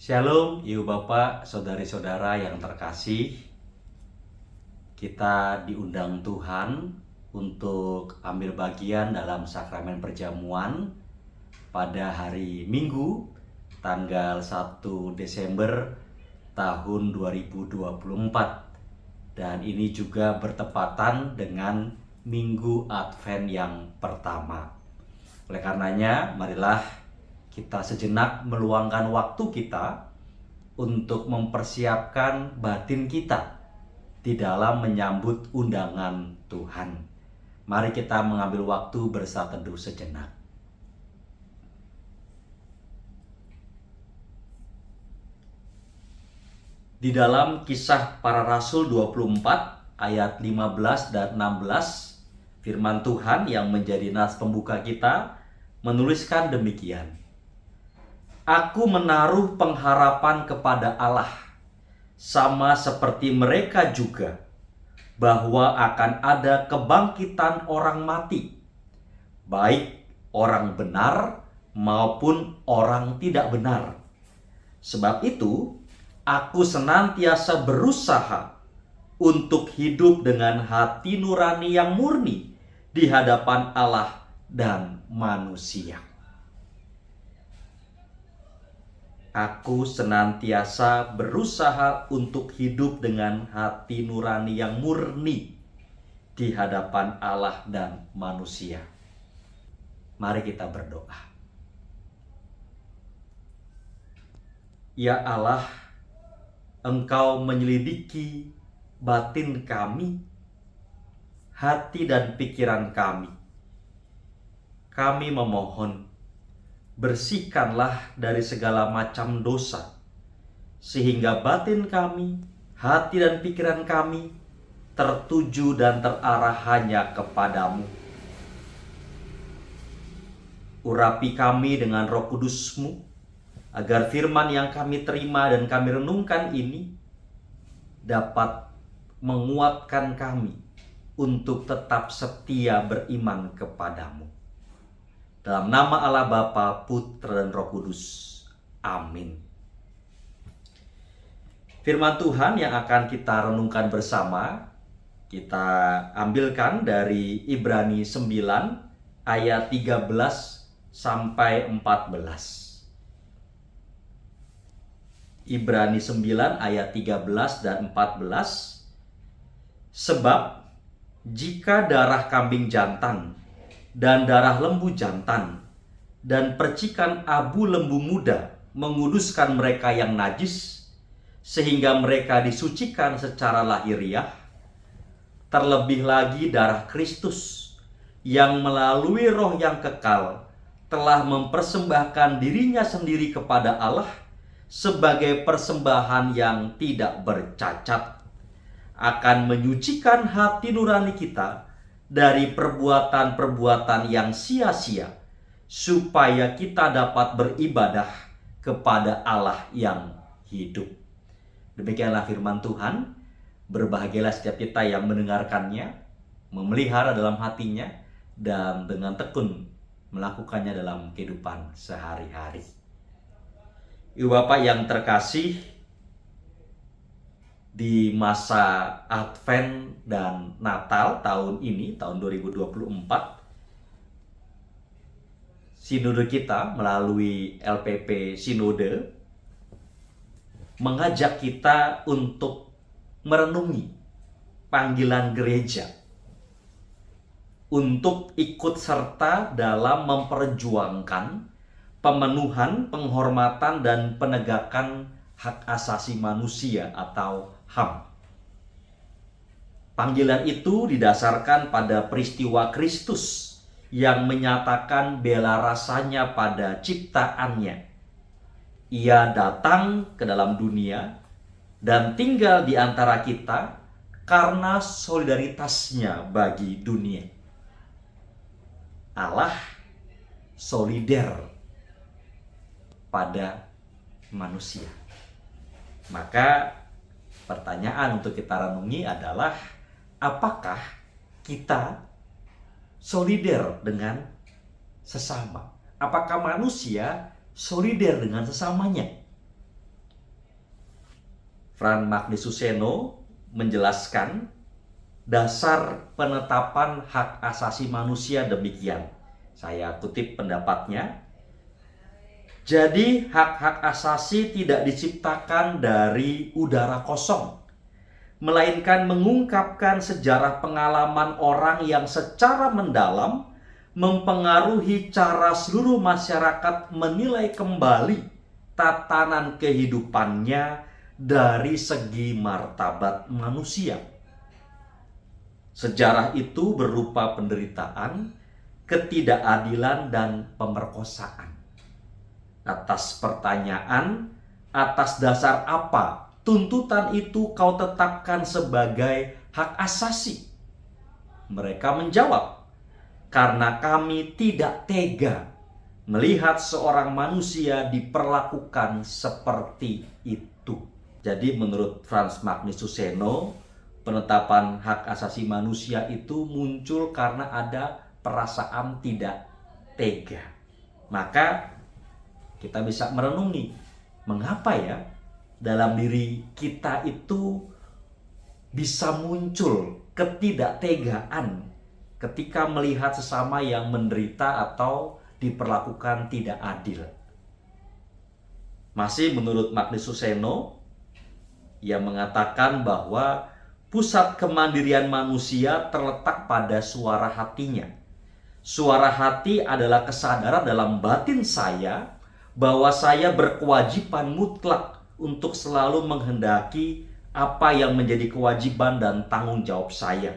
Shalom, ibu bapak, saudari-saudara yang terkasih. Kita diundang Tuhan untuk ambil bagian dalam sakramen perjamuan pada hari Minggu, tanggal 1 Desember tahun 2024. Dan ini juga bertepatan dengan Minggu Advent yang pertama. Oleh karenanya, marilah kita sejenak meluangkan waktu kita untuk mempersiapkan batin kita di dalam menyambut undangan Tuhan. Mari kita mengambil waktu bersatu teduh sejenak. Di dalam Kisah Para Rasul 24 ayat 15 dan 16, firman Tuhan yang menjadi nas pembuka kita menuliskan demikian. Aku menaruh pengharapan kepada Allah, sama seperti mereka juga, bahwa akan ada kebangkitan orang mati, baik orang benar maupun orang tidak benar. Sebab itu, aku senantiasa berusaha untuk hidup dengan hati nurani yang murni di hadapan Allah dan manusia. Aku senantiasa berusaha untuk hidup dengan hati nurani yang murni di hadapan Allah dan manusia. Mari kita berdoa. Ya Allah, Engkau menyelidiki batin kami, hati dan pikiran kami. Kami memohon, bersihkanlah dari segala macam dosa, sehingga batin kami, hati dan pikiran kami tertuju dan terarah hanya kepadamu. Urapi kami dengan Roh Kudus-Mu, agar firman yang kami terima dan kami renungkan ini dapat menguatkan kami untuk tetap setia beriman kepadamu. Dalam nama Allah Bapa, Putra dan Roh Kudus. Amin. Firman Tuhan yang akan kita renungkan bersama, kita ambilkan dari Ibrani 9 ayat 13 sampai 14. Ibrani 9 ayat 13 dan 14. Sebab jika darah kambing jantan dan darah lembu jantan dan percikan abu lembu muda menguduskan mereka yang najis, sehingga mereka disucikan secara lahiriah, terlebih lagi darah Kristus yang melalui Roh yang kekal telah mempersembahkan dirinya sendiri kepada Allah sebagai persembahan yang tidak bercacat, akan menyucikan hati nurani kita dari perbuatan-perbuatan yang sia-sia, supaya kita dapat beribadah kepada Allah yang hidup. Demikianlah firman Tuhan. Berbahagialah setiap kita yang mendengarkannya, memelihara dalam hatinya, dan dengan tekun melakukannya dalam kehidupan sehari-hari. Ibu bapak yang terkasih, di masa Advent dan Natal tahun ini, tahun 2024, Sinode kita melalui LPP Sinode mengajak kita untuk merenungi panggilan gereja untuk ikut serta dalam memperjuangkan pemenuhan, penghormatan, dan penegakan hak asasi manusia atau HAM. Panggilan itu didasarkan pada peristiwa Kristus yang menyatakan bela rasanya pada ciptaannya. Ia datang ke dalam dunia dan tinggal di antara kita karena solidaritasnya bagi dunia. Allah solider pada manusia. Maka pertanyaan untuk kita renungi adalah, apakah kita solider dengan sesama? Apakah manusia solider dengan sesamanya? Frans Magnus Suseno menjelaskan dasar penetapan hak asasi manusia demikian. Saya kutip pendapatnya. Jadi hak-hak asasi tidak diciptakan dari udara kosong, melainkan mengungkapkan sejarah pengalaman orang yang secara mendalam mempengaruhi cara seluruh masyarakat menilai kembali tatanan kehidupannya dari segi martabat manusia. Sejarah itu berupa penderitaan, ketidakadilan, dan pemerkosaan. Atas pertanyaan, atas dasar apa tuntutan itu kau tetapkan sebagai hak asasi? Mereka menjawab, karena kami tidak tega melihat seorang manusia diperlakukan seperti itu. Jadi menurut Frans Magnus Suseno, penetapan hak asasi manusia itu muncul karena ada perasaan tidak tega. Maka kita bisa merenungi, mengapa ya dalam diri kita itu bisa muncul ketidaktegaan ketika melihat sesama yang menderita atau diperlakukan tidak adil. Masih menurut Magnus Suseno, ia mengatakan bahwa pusat kemandirian manusia terletak pada suara hatinya. Suara hati adalah kesadaran dalam batin saya bahwa saya berkewajiban mutlak untuk selalu menghendaki apa yang menjadi kewajiban dan tanggung jawab saya.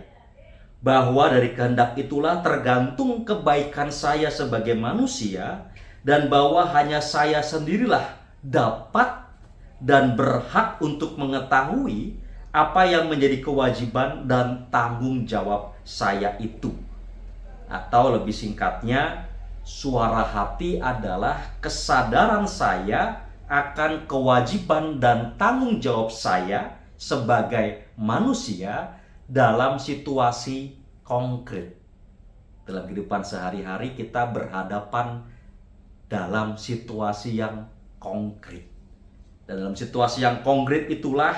Bahwa dari kehendak itulah tergantung kebaikan saya sebagai manusia, dan bahwa hanya saya sendirilah dapat dan berhak untuk mengetahui apa yang menjadi kewajiban dan tanggung jawab saya itu. Atau lebih singkatnya, suara hati adalah kesadaran saya akan kewajiban dan tanggung jawab saya sebagai manusia dalam situasi konkret. Dalam kehidupan sehari-hari kita berhadapan dalam situasi yang konkret. Dan dalam situasi yang konkret itulah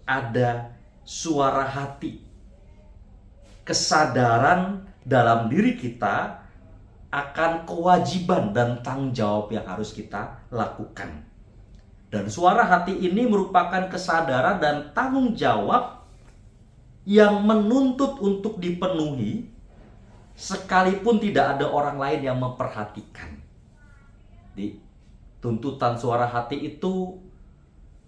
ada suara hati. Kesadaran dalam diri kita akan kewajiban dan tanggung jawab yang harus kita lakukan. Dan suara hati ini merupakan kesadaran dan tanggung jawab yang menuntut untuk dipenuhi sekalipun tidak ada orang lain yang memperhatikan. Di tuntutan suara hati itu,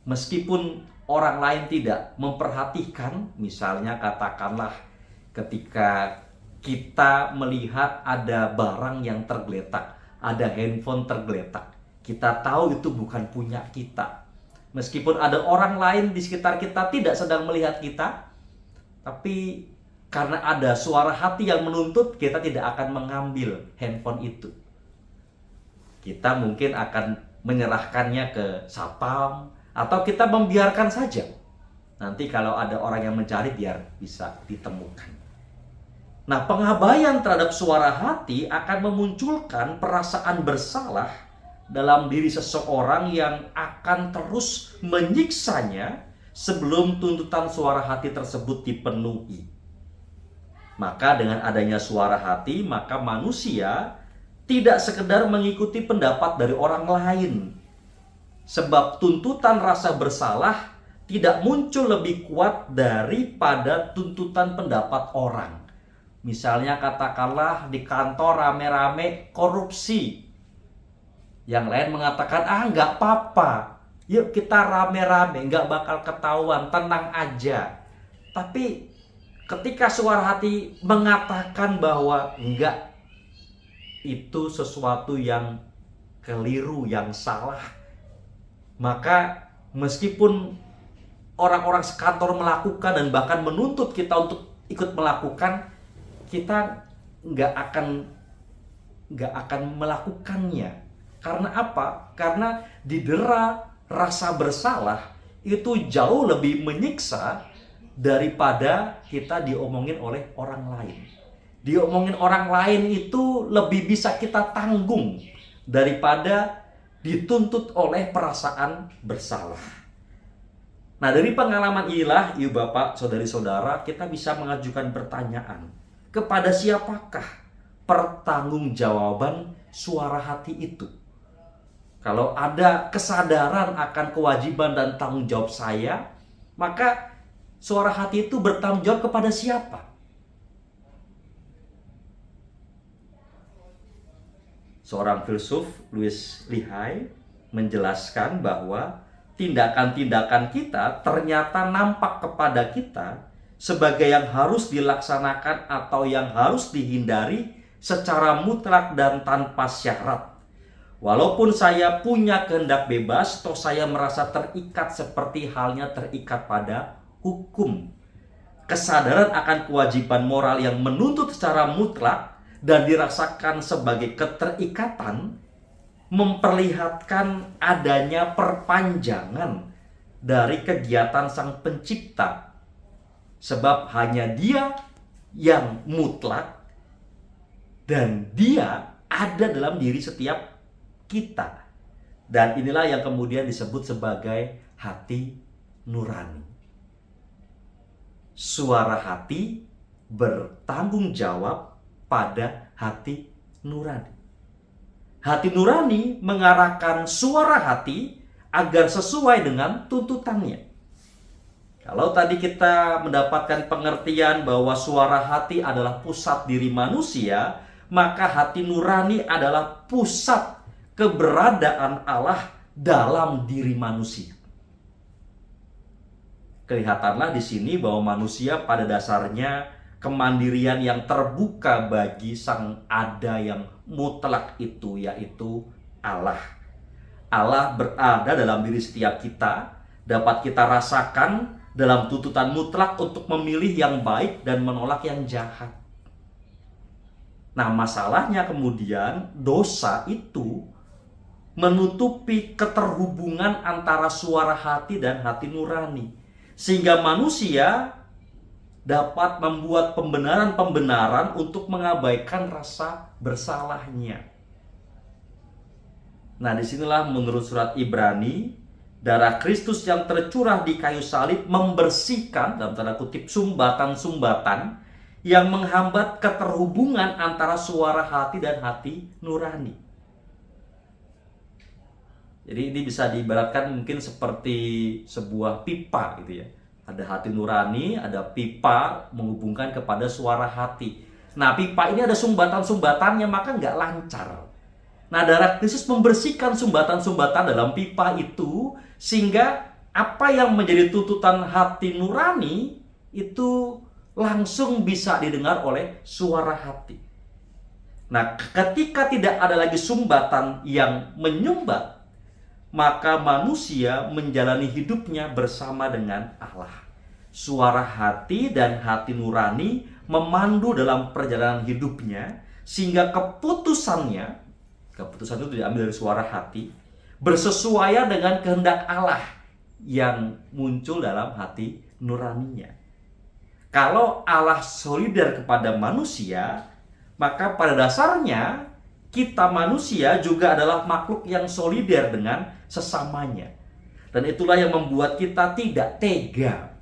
meskipun orang lain tidak memperhatikan, misalnya katakanlah ketika kita melihat ada barang yang tergeletak, ada handphone tergeletak, kita tahu itu bukan punya kita. Meskipun ada orang lain di sekitar kita tidak sedang melihat kita, tapi karena ada suara hati yang menuntut, kita tidak akan mengambil handphone itu. Kita mungkin akan menyerahkannya ke satpam, atau kita membiarkan saja. Nanti kalau ada orang yang mencari, biar bisa ditemukan. Nah, pengabaian terhadap suara hati akan memunculkan perasaan bersalah dalam diri seseorang yang akan terus menyiksanya sebelum tuntutan suara hati tersebut dipenuhi. Maka dengan adanya suara hati, maka manusia tidak sekedar mengikuti pendapat dari orang lain. Sebab tuntutan rasa bersalah tidak muncul lebih kuat daripada tuntutan pendapat orang. Misalnya katakanlah di kantor rame-rame korupsi. Yang lain mengatakan, nggak apa-apa, yuk kita rame-rame, nggak bakal ketahuan, tenang aja. Tapi ketika suara hati mengatakan bahwa enggak, itu sesuatu yang keliru, yang salah, maka meskipun orang-orang sekantor melakukan dan bahkan menuntut kita untuk ikut melakukan, kita nggak akan melakukannya. Karena apa? Karena didera rasa bersalah itu jauh lebih menyiksa daripada kita diomongin oleh orang lain. Diomongin orang lain itu lebih bisa kita tanggung daripada dituntut oleh perasaan bersalah. Nah, dari pengalaman inilah, ibu bapak, saudari-saudara, kita bisa mengajukan pertanyaan, kepada siapakah pertanggungjawaban suara hati itu? Kalau ada kesadaran akan kewajiban dan tanggung jawab saya, maka suara hati itu bertanggung jawab kepada siapa? Seorang filsuf, Louis Lehay, menjelaskan bahwa tindakan-tindakan kita ternyata nampak kepada kita sebagai yang harus dilaksanakan atau yang harus dihindari secara mutlak dan tanpa syarat. Walaupun saya punya kehendak bebas, toh saya merasa terikat seperti halnya terikat pada hukum. Kesadaran akan kewajiban moral yang menuntut secara mutlak dan dirasakan sebagai keterikatan memperlihatkan adanya perpanjangan dari kegiatan Sang Pencipta. Sebab hanya Dia yang mutlak dan Dia ada dalam diri setiap kita. Dan inilah yang kemudian disebut sebagai hati nurani. Suara hati bertanggung jawab pada hati nurani. Hati nurani mengarahkan suara hati agar sesuai dengan tuntutannya. Kalau tadi kita mendapatkan pengertian bahwa suara hati adalah pusat diri manusia, maka hati nurani adalah pusat keberadaan Allah dalam diri manusia. Kelihatanlah di sini bahwa manusia pada dasarnya kemandirian yang terbuka bagi Sang Ada yang mutlak itu, yaitu Allah. Allah berada dalam diri setiap kita, dapat kita rasakan dalam tuntutan mutlak untuk memilih yang baik dan menolak yang jahat. Nah, masalahnya kemudian dosa itu menutupi keterhubungan antara suara hati dan hati nurani, sehingga manusia dapat membuat pembenaran-pembenaran untuk mengabaikan rasa bersalahnya. Nah, disinilah menurut surat Ibrani, darah Kristus yang tercurah di kayu salib membersihkan, dalam tanda kutip, sumbatan-sumbatan yang menghambat keterhubungan antara suara hati dan hati nurani. Jadi ini bisa diibaratkan mungkin seperti sebuah pipa gitu ya. Ada hati nurani, ada pipa menghubungkan kepada suara hati. Nah, pipa ini ada sumbatan-sumbatannya, maka nggak lancar. Nah, darah Kristus membersihkan sumbatan-sumbatan dalam pipa itu, sehingga apa yang menjadi tuntutan hati nurani itu langsung bisa didengar oleh suara hati. Nah, ketika tidak ada lagi sumbatan yang menyumbat, maka manusia menjalani hidupnya bersama dengan Allah. Suara hati dan hati nurani memandu dalam perjalanan hidupnya, sehingga keputusan itu diambil dari suara hati, bersesuaian dengan kehendak Allah yang muncul dalam hati nuraninya. Kalau Allah solidar kepada manusia, maka pada dasarnya kita manusia juga adalah makhluk yang solidar dengan sesamanya. Dan itulah yang membuat kita tidak tega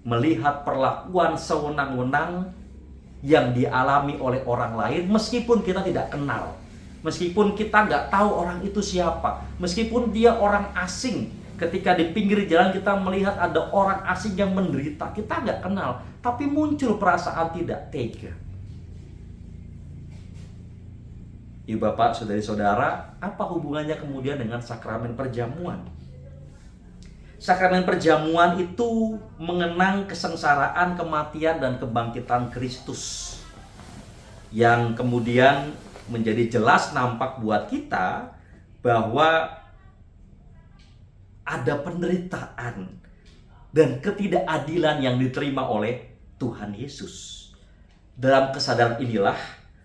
melihat perlakuan sewenang-wenang yang dialami oleh orang lain meskipun kita tidak kenal. Meskipun kita nggak tahu orang itu siapa. Meskipun dia orang asing. Ketika di pinggir jalan kita melihat ada orang asing yang menderita, kita nggak kenal. Tapi muncul perasaan tidak tega. Ibu bapak, saudari-saudara, apa hubungannya kemudian dengan sakramen perjamuan? Sakramen perjamuan itu mengenang kesengsaraan, kematian, dan kebangkitan Kristus, yang kemudian menjadi jelas nampak buat kita bahwa ada penderitaan dan ketidakadilan yang diterima oleh Tuhan Yesus. Dalam kesadaran inilah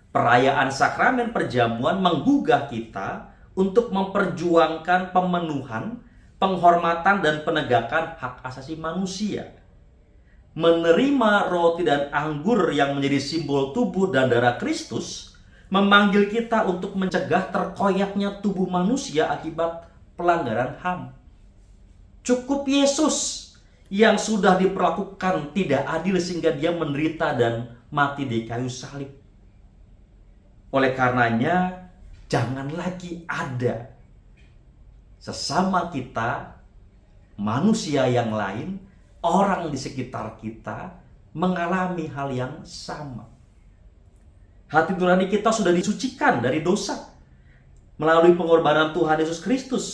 perayaan sakramen perjamuan menggugah kita untuk memperjuangkan pemenuhan, penghormatan, dan penegakan hak asasi manusia. Menerima roti dan anggur yang menjadi simbol tubuh dan darah Kristus memanggil kita untuk mencegah terkoyaknya tubuh manusia akibat pelanggaran HAM. Cukup Yesus yang sudah diperlakukan tidak adil sehingga dia menderita dan mati di kayu salib. Oleh karenanya, jangan lagi ada sesama kita, manusia yang lain, orang di sekitar kita mengalami hal yang sama. Hati nurani kita sudah disucikan dari dosa melalui pengorbanan Tuhan Yesus Kristus,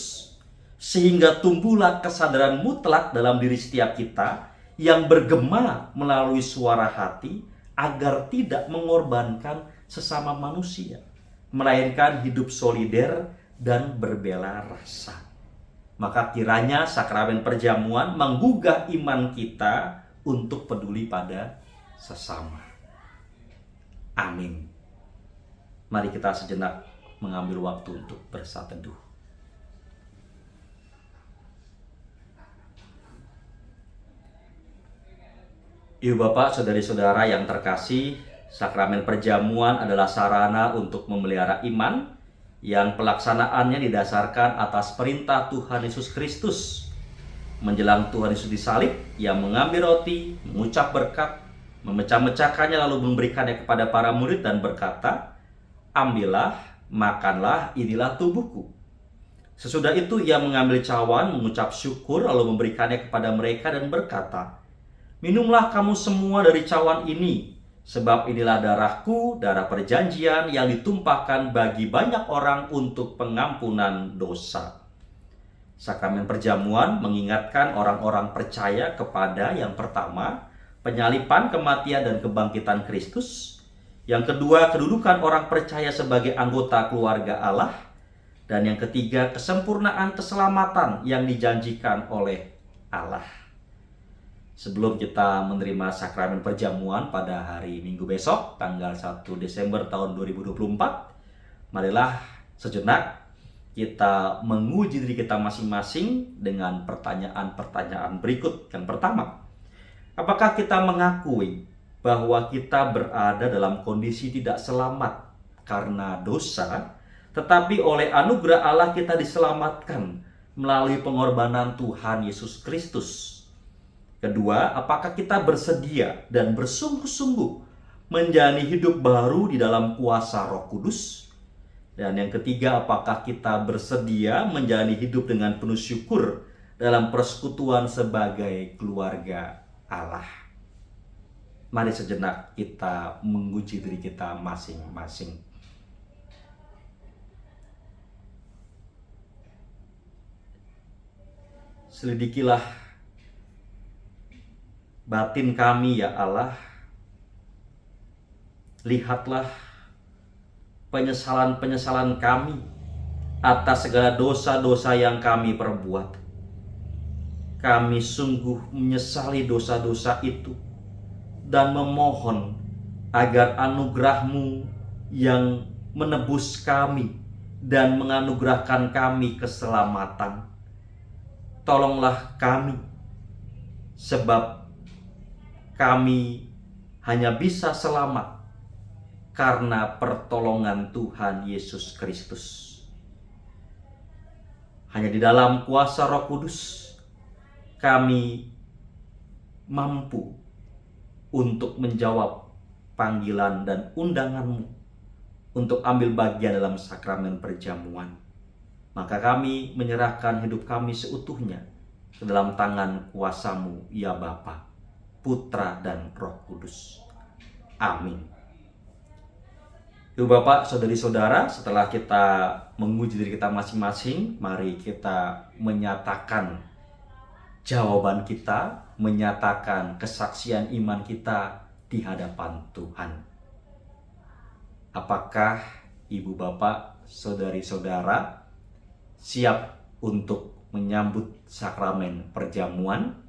sehingga tumbuhlah kesadaran mutlak dalam diri setiap kita yang bergema melalui suara hati agar tidak mengorbankan sesama manusia, melainkan hidup solider dan berbela rasa. Maka kiranya sakramen perjamuan menggugah iman kita untuk peduli pada sesama. Amin. Mari kita sejenak mengambil waktu untuk bersatu teduh. Ibu bapak, saudari-saudara yang terkasih, sakramen perjamuan adalah sarana untuk memelihara iman yang pelaksanaannya didasarkan atas perintah Tuhan Yesus Kristus. Menjelang Tuhan Yesus disalib, Ia mengambil roti, mengucap berkat, memecah-mecahkannya lalu memberikannya kepada para murid dan berkata, "Ambillah, makanlah, inilah tubuhku." Sesudah itu Ia mengambil cawan, mengucap syukur lalu memberikannya kepada mereka dan berkata, "Minumlah kamu semua dari cawan ini, sebab inilah darahku, darah perjanjian yang ditumpahkan bagi banyak orang untuk pengampunan dosa." Sakramen perjamuan mengingatkan orang-orang percaya kepada yang pertama, penyaliban, kematian, dan kebangkitan Kristus. Yang kedua, kedudukan orang percaya sebagai anggota keluarga Allah. Dan yang ketiga, kesempurnaan keselamatan yang dijanjikan oleh Allah. Sebelum kita menerima sakramen perjamuan pada hari Minggu besok, tanggal 1 Desember tahun 2024, marilah sejenak kita menguji diri kita masing-masing dengan pertanyaan-pertanyaan berikut. Yang pertama, apakah kita mengakui bahwa kita berada dalam kondisi tidak selamat karena dosa, tetapi oleh anugerah Allah kita diselamatkan melalui pengorbanan Tuhan Yesus Kristus? Kedua, apakah kita bersedia dan bersungguh-sungguh menjalani hidup baru di dalam kuasa Roh Kudus? Dan yang ketiga, apakah kita bersedia menjalani hidup dengan penuh syukur dalam persekutuan sebagai keluarga Allah? Mari sejenak kita menguji diri kita masing-masing. Selidikilah batin kami ya Allah. Lihatlah penyesalan-penyesalan kami atas segala dosa-dosa yang kami perbuat. Kami sungguh menyesali dosa-dosa itu dan memohon agar anugerah-Mu yang menebus kami dan menganugerahkan kami keselamatan. Tolonglah kami, sebab kami hanya bisa selamat karena pertolongan Tuhan Yesus Kristus. Hanya di dalam kuasa Roh Kudus kami mampu untuk menjawab panggilan dan undangan-Mu untuk ambil bagian dalam sakramen perjamuan. Maka kami menyerahkan hidup kami seutuhnya ke dalam tangan kuasa-Mu, ya Bapa, Putra, dan Roh Kudus. Amin. Ibu bapak, saudari-saudara, setelah kita menguji diri kita masing-masing, mari kita menyatakan jawaban kita, menyatakan kesaksian iman kita di hadapan Tuhan. Apakah ibu bapak, saudari-saudara siap untuk menyambut sakramen perjamuan?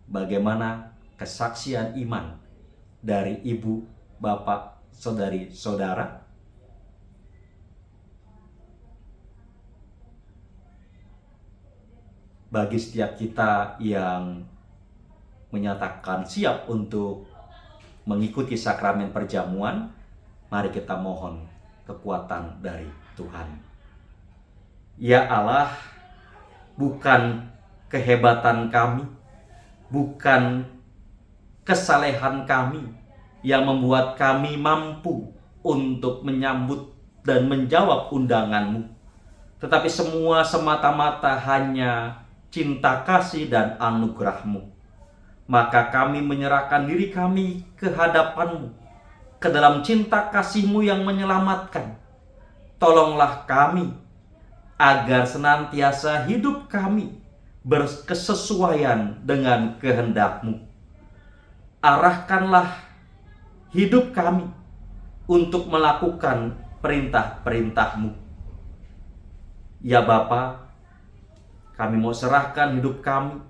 Bagaimana kesaksian iman dari ibu, bapak, saudari-saudara? Bagi setiap kita yang menyatakan siap untuk mengikuti sakramen perjamuan, mari kita mohon kekuatan dari Tuhan. Ya Allah, bukan kehebatan kami, bukan kesalehan kami yang membuat kami mampu untuk menyambut dan menjawab undangan-Mu, tetapi semua semata-mata hanya cinta kasih dan anugerah-Mu. Maka kami menyerahkan diri kami ke hadapan-Mu, ke dalam cinta kasih-Mu yang menyelamatkan. Tolonglah kami agar senantiasa hidup kami berkesesuaian dengan kehendak-Mu. Arahkanlah hidup kami untuk melakukan perintah-perintah-Mu. Ya Bapa, kami mau serahkan hidup kami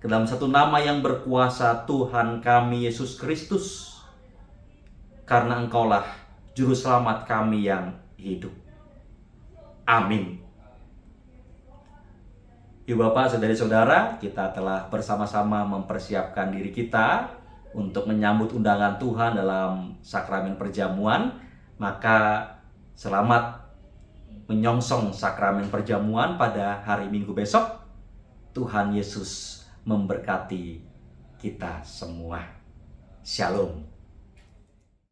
ke dalam satu nama yang berkuasa, Tuhan kami Yesus Kristus, karena Engkaulah Juru Selamat kami yang hidup. Amin. Ibu Bapak, saudari-saudara, kita telah bersama-sama mempersiapkan diri kita untuk menyambut undangan Tuhan dalam sakramen perjamuan. Maka selamat menyongsong sakramen perjamuan pada hari Minggu besok. Tuhan Yesus memberkati kita semua. Shalom.